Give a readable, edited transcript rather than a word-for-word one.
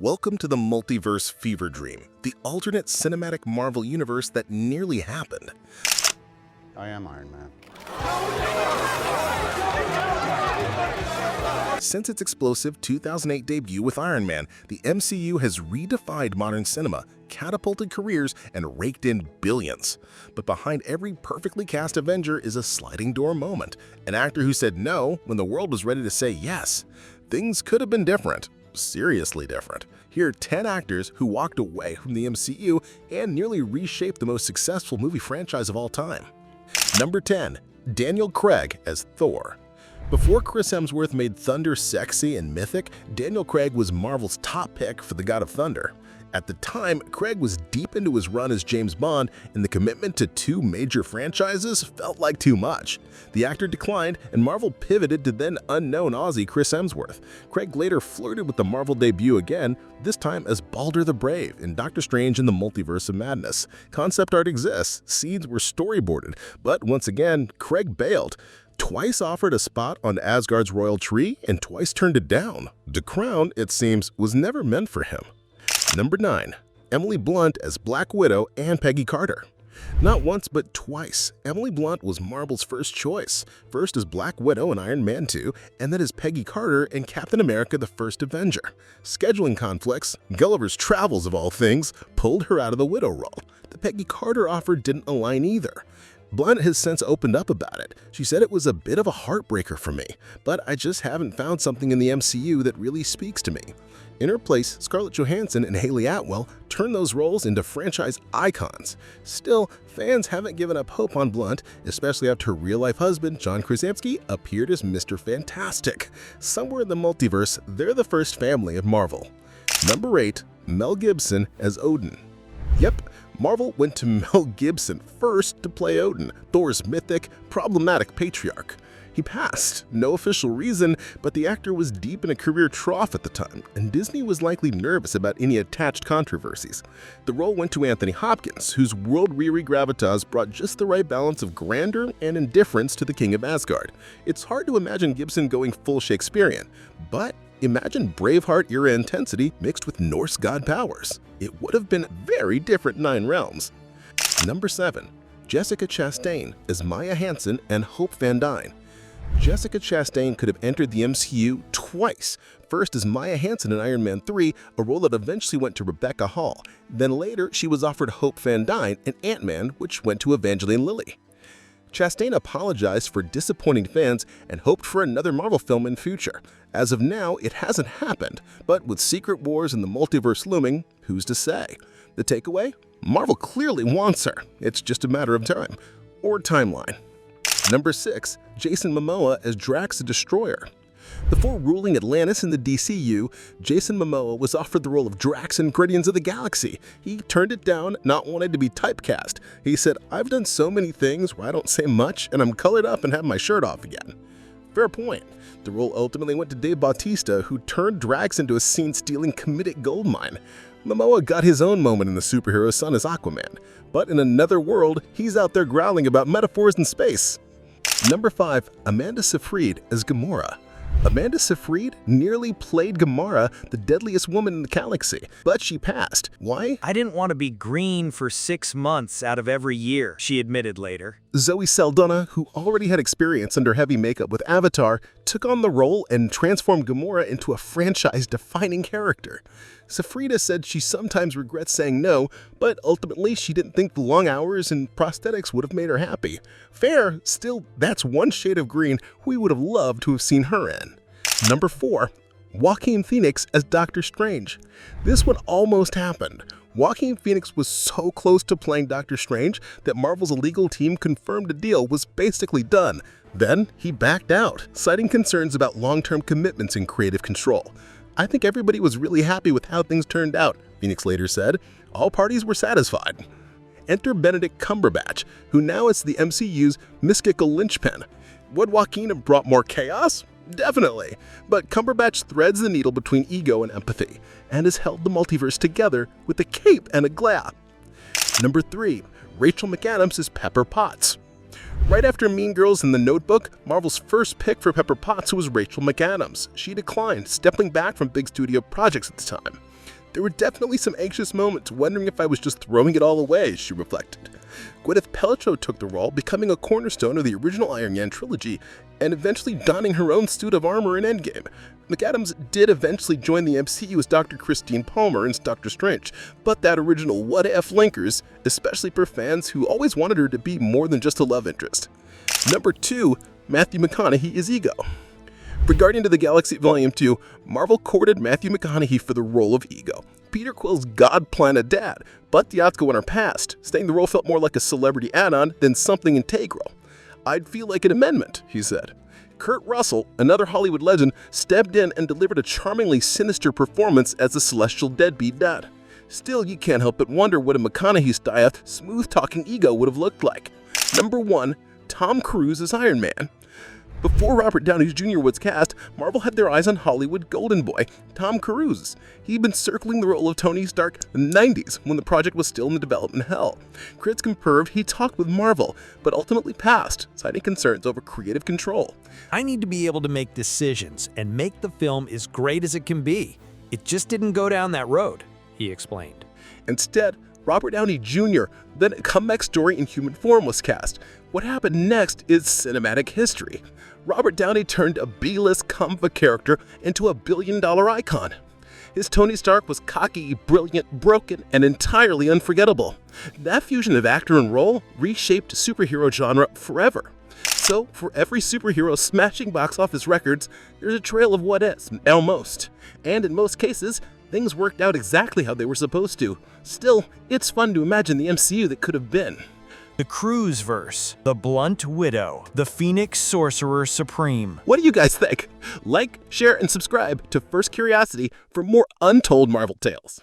Welcome to the multiverse fever dream, the alternate cinematic Marvel universe that nearly happened. I am Iron Man. Since its explosive 2008 debut with Iron Man, the MCU has redefined modern cinema, catapulted careers, and raked in billions. But behind every perfectly cast Avenger is a sliding door moment, an actor who said no when the world was ready to say yes. Things could have been different. Seriously different. Here are 10 actors who walked away from the MCU and nearly reshaped the most successful movie franchise of all time. Number 10. Daniel Craig as Thor. Before Chris Hemsworth made Thunder sexy and mythic, Daniel Craig was Marvel's top pick for the God of Thunder. At the time, Craig was deep into his run as James Bond, and the commitment to two major franchises felt like too much. The actor declined, and Marvel pivoted to then unknown Aussie Chris Hemsworth. Craig later flirted with the Marvel debut again, this time as Balder the Brave in Doctor Strange in the Multiverse of Madness. Concept art exists, scenes were storyboarded, but once again, Craig bailed. Twice offered a spot on Asgard's royal tree, and twice turned it down. The crown, it seems, was never meant for him. Number 9. Emily Blunt as Black Widow and Peggy Carter. Not once but twice, Emily Blunt was Marvel's first choice, first as Black Widow in Iron Man 2, and then as Peggy Carter in Captain America: The First Avenger. Scheduling conflicts, Gulliver's Travels of all things, pulled her out of the Widow role. The Peggy Carter offer didn't align either. Blunt has since opened up about it. She said it was a bit of a heartbreaker for me, but I just haven't found something in the MCU that really speaks to me. In her place, Scarlett Johansson and Hayley Atwell turned those roles into franchise icons. Still, fans haven't given up hope on Blunt, especially after her real-life husband, John Krasinski, appeared as Mr. Fantastic. Somewhere in the multiverse, they're the first family of Marvel. Number 8. Mel Gibson as Odin. Yep, Marvel went to Mel Gibson first to play Odin, Thor's mythic, problematic patriarch. He passed. No official reason, but the actor was deep in a career trough at the time, and Disney was likely nervous about any attached controversies. The role went to Anthony Hopkins, whose world-weary gravitas brought just the right balance of grandeur and indifference to the King of Asgard. It's hard to imagine Gibson going full Shakespearean, but imagine Braveheart-era intensity mixed with Norse god powers. It would have been very different 9 realms. Number 7. Jessica Chastain as Maya Hansen and Hope Van Dyne. Jessica Chastain could have entered the MCU twice, first as Maya Hansen in Iron Man 3, a role that eventually went to Rebecca Hall. Then later, she was offered Hope Van Dyne in Ant-Man, which went to Evangeline Lilly. Chastain apologized for disappointing fans and hoped for another Marvel film in future. As of now, it hasn't happened, but with Secret Wars and the multiverse looming, who's to say? The takeaway? Marvel clearly wants her. It's just a matter of time. Or timeline. Number 6. Jason Momoa as Drax the Destroyer. Before ruling Atlantis in the DCU, Jason Momoa was offered the role of Drax in Guardians of the Galaxy. He turned it down, not wanting to be typecast. He said, "I've done so many things where I don't say much and I'm colored up and have my shirt off again." Fair point. The role ultimately went to Dave Bautista, who turned Drax into a scene-stealing comedic goldmine. Momoa got his own moment in the superhero sun as Aquaman, but in another world, he's out there growling about metaphors in space. Number 5. Amanda Seyfried as Gamora. Amanda Seyfried nearly played Gamora, the deadliest woman in the galaxy, but she passed. Why? "I didn't want to be green for 6 months out of every year," she admitted later. Zoe Saldana, who already had experience under heavy makeup with Avatar, took on the role and transformed Gamora into a franchise-defining character. Seyfried said she sometimes regrets saying no, but ultimately she didn't think the long hours and prosthetics would have made her happy. Fair, still, that's one shade of green we would have loved to have seen her in. Number 4. Joaquin Phoenix as Doctor Strange. This one almost happened. Joaquin Phoenix was so close to playing Doctor Strange that Marvel's legal team confirmed the deal was basically done. Then he backed out, citing concerns about long-term commitments and creative control. "I think everybody was really happy with how things turned out," Phoenix later said. "All parties were satisfied." Enter Benedict Cumberbatch, who now is the MCU's mystical linchpin. Would Joaquin have brought more chaos? Definitely. But Cumberbatch threads the needle between ego and empathy, and has held the multiverse together with a cape and a glare. Number 3. Rachel McAdams as Pepper Potts. Right after Mean Girls and The Notebook, Marvel's first pick for Pepper Potts was Rachel McAdams. She declined, stepping back from big studio projects at the time. There were definitely some anxious moments wondering if I was just throwing it all away, she reflected. Gwyneth Paltrow took the role, becoming a cornerstone of the original Iron Man trilogy, and eventually donning her own suit of armor in Endgame. McAdams did eventually join the MCU as Dr. Christine Palmer in Doctor Strange, but that original what-if linkers, especially for fans who always wanted her to be more than just a love interest. Number 2, Matthew McConaughey is Ego. For Guardians of the Galaxy Volume 2, Marvel courted Matthew McConaughey for the role of Ego, Peter Quill's God-planet dad, but the odds go in our past, saying the role felt more like a celebrity add-on than something integral. "I'd feel like an amendment," he said. Kurt Russell, another Hollywood legend, stepped in and delivered a charmingly sinister performance as the celestial deadbeat dad. Still, you can't help but wonder what a McConaughey-style, smooth-talking Ego would have looked like. Number 1, Tom Cruise as Iron Man. Before Robert Downey Jr. was cast, Marvel had their eyes on Hollywood golden boy, Tom Cruise. He'd been circling the role of Tony Stark in the 90s when the project was still in the development hell. Critics confirmed he talked with Marvel, but ultimately passed, citing concerns over creative control. "I need to be able to make decisions and make the film as great as it can be. It just didn't go down that road," he explained. Instead, Robert Downey Jr., then a comeback story in human form, was cast. What happened next is cinematic history. Robert Downey turned a B-list comic book character into a billion-dollar icon. His Tony Stark was cocky, brilliant, broken, and entirely unforgettable. That fusion of actor and role reshaped superhero genre forever. So, for every superhero smashing box office records, there's a trail of what-ifs, almost. And in most cases, things worked out exactly how they were supposed to. Still, it's fun to imagine the MCU that could have been. The Cruz verse, the Blunt Widow, the Phoenix Sorcerer Supreme. What do you guys think? Like, share, and subscribe to First Curiosity for more untold Marvel tales.